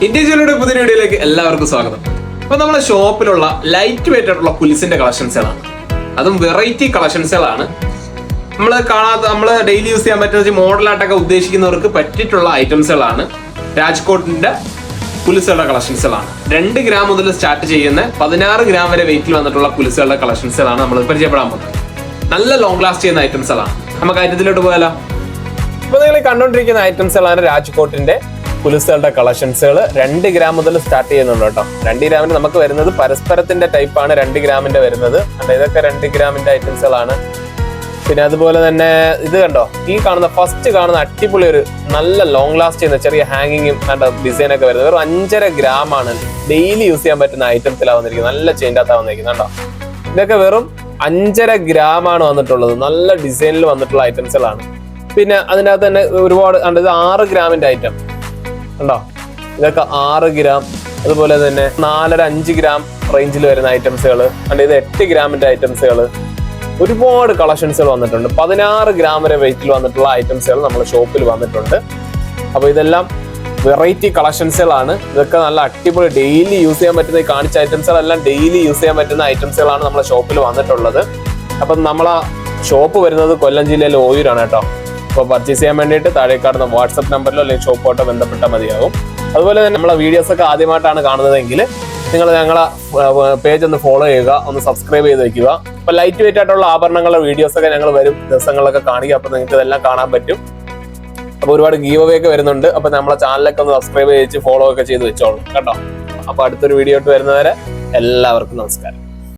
ഇന്ത്യയിലെ പുതിയ വീഡിയോയിലേക്ക് എല്ലാവർക്കും സ്വാഗതം. അപ്പൊ നമ്മുടെ ഷോപ്പിലുള്ള ലൈറ്റ് വെയിറ്റ് ആയിട്ടുള്ള പുലിസിന്റെ കളക്ഷൻസുകളാണ്, അതും വെറൈറ്റി കളക്ഷൻസുകളാണ്. നമ്മൾ ഡെയിലി യൂസ് ചെയ്യാൻ പറ്റുന്ന മോഡലായിട്ടൊക്കെ ഉദ്ദേശിക്കുന്നവർക്ക് പറ്റിയിട്ടുള്ള ഐറ്റംസുകളാണ്. രാജ്കോട്ടിന്റെ പുലിസുകളുടെ കളക്ഷൻസുകളാണ്. 2 ഗ്രാം മുതൽ സ്റ്റാർട്ട് ചെയ്യുന്ന 16 ഗ്രാം വരെ വെയിറ്റിൽ വന്നിട്ടുള്ള പുലിസുകളുടെ കളക്ഷൻസുകളാണ് നമ്മൾ പരിചയപ്പെടാൻ പോകുന്നത്. നല്ല ലോങ് ലാസ്റ്റ് ചെയ്യുന്ന ഐറ്റംസുകളാണ്. നമുക്ക് ഐറ്റത്തിലോട്ട് പോയാലോ. ഇപ്പൊ നിങ്ങൾ കണ്ടുകൊണ്ടിരിക്കുന്ന ഐറ്റംസുകളാണ് രാജ്കോട്ടിന്റെ പുലിസുകളുടെ കളക്ഷൻസുകൾ. 2 ഗ്രാം മുതൽ സ്റ്റാർട്ട് ചെയ്യുന്നുണ്ട് കേട്ടോ. 2 ഗ്രാമിന് നമുക്ക് വരുന്നത് പരസ്പരത്തിന്റെ ടൈപ്പാണ് 2 ഗ്രാമിന്റെ വരുന്നത്. ഇതൊക്കെ 2 ഗ്രാമിന്റെ ഐറ്റംസുകളാണ്. പിന്നെ അതുപോലെ തന്നെ ഇത് കണ്ടോ, ഈ ഫസ്റ്റ് കാണുന്ന അടിപൊളി ഒരു നല്ല ലോങ് ലാസ്റ്റ് ചെയ്യുന്ന ചെറിയ ഹാങ്ങിങ്ങും ഡിസൈൻ ഒക്കെ വരുന്നത് വെറും 5.5 ഗ്രാം ആണ്. ഡെയിലി യൂസ് ചെയ്യാൻ പറ്റുന്ന ഐറ്റംസിലാണ് വന്നിരിക്കുന്നത്. നല്ല ചെയിൻ്റകത്താണ് വന്നിരിക്കുന്നത് കേട്ടോ. ഇതൊക്കെ വെറും 5.5 ഗ്രാം ആണ് വന്നിട്ടുള്ളത്. നല്ല ഡിസൈനിൽ വന്നിട്ടുള്ള ഐറ്റംസുകളാണ്. പിന്നെ അതിനകത്ത് തന്നെ ഒരുപാട് ഇത് 6 ഗ്രാമിന്റെ ഐറ്റം ഉണ്ടോ. ഇതൊക്കെ 6 ഗ്രാം, അതുപോലെ തന്നെ 4.5 ഗ്രാം റേഞ്ചിൽ വരുന്ന ഐറ്റംസുകൾ. ഇത് 8 ഗ്രാമിന്റെ ഐറ്റംസുകൾ. ഒരുപാട് കളക്ഷൻസുകൾ വന്നിട്ടുണ്ട്. 16 ഗ്രാം വരെ വെയിറ്റിൽ വന്നിട്ടുള്ള ഐറ്റംസുകൾ നമ്മുടെ ഷോപ്പിൽ വന്നിട്ടുണ്ട്. അപ്പൊ ഇതെല്ലാം വെറൈറ്റി കളക്ഷൻസുകളാണ്. ഇതൊക്കെ നല്ല അടിപൊളി ഡെയിലി യൂസ് ചെയ്യാൻ പറ്റുന്ന ഈ കാണിച്ച ഐറ്റംസുകളെല്ലാം ഡെയിലി യൂസ് ചെയ്യാൻ പറ്റുന്ന ഐറ്റംസുകളാണ് നമ്മുടെ ഷോപ്പിൽ വന്നിട്ടുള്ളത്. അപ്പം നമ്മളെ ഷോപ്പ് വരുന്നത് കൊല്ലം ജില്ലയിലെ ഓയൂരാണ് കേട്ടോ. അപ്പോൾ പർച്ചേസ് ചെയ്യാൻ വേണ്ടിയിട്ട് താഴെ കാണുന്ന വാട്സപ്പ് നമ്പറിലോ അല്ലെങ്കിൽ ഷോപ്പോട്ടോ ബന്ധപ്പെട്ടാൽ മതിയാകും. അതുപോലെ തന്നെ നമ്മളെ വീഡിയോസ് ഒക്കെ ആദ്യമായിട്ടാണ് കാണുന്നതെങ്കിൽ നിങ്ങൾ ഞങ്ങളെ പേജ് ഒന്ന് ഫോളോ ചെയ്യുക, ഒന്ന് സബ്സ്ക്രൈബ് ചെയ്ത് വെക്കുക. അപ്പൊ ലൈറ്റ് വെയിറ്റ് ആയിട്ടുള്ള ആഭരണങ്ങളുടെ വീഡിയോസ് ഒക്കെ ഞങ്ങൾ വരും ദിവസങ്ങളിലൊക്കെ കാണിക്കുക. അപ്പൊ നിങ്ങൾക്ക് ഇതെല്ലാം കാണാൻ പറ്റും. അപ്പൊ ഒരുപാട് ഗീവ് അവേ ഒക്കെ വരുന്നുണ്ട്. അപ്പൊ നമ്മളെ ചാനലൊക്കെ ഒന്ന് സബ്സ്ക്രൈബ് ചെയ്ത് ഫോളോ ഒക്കെ ചെയ്ത് വെച്ചോളൂ കേട്ടോ. അപ്പൊ അടുത്തൊരു വീഡിയോ ആയിട്ട് വരുന്നവരെ എല്ലാവർക്കും നമസ്കാരം.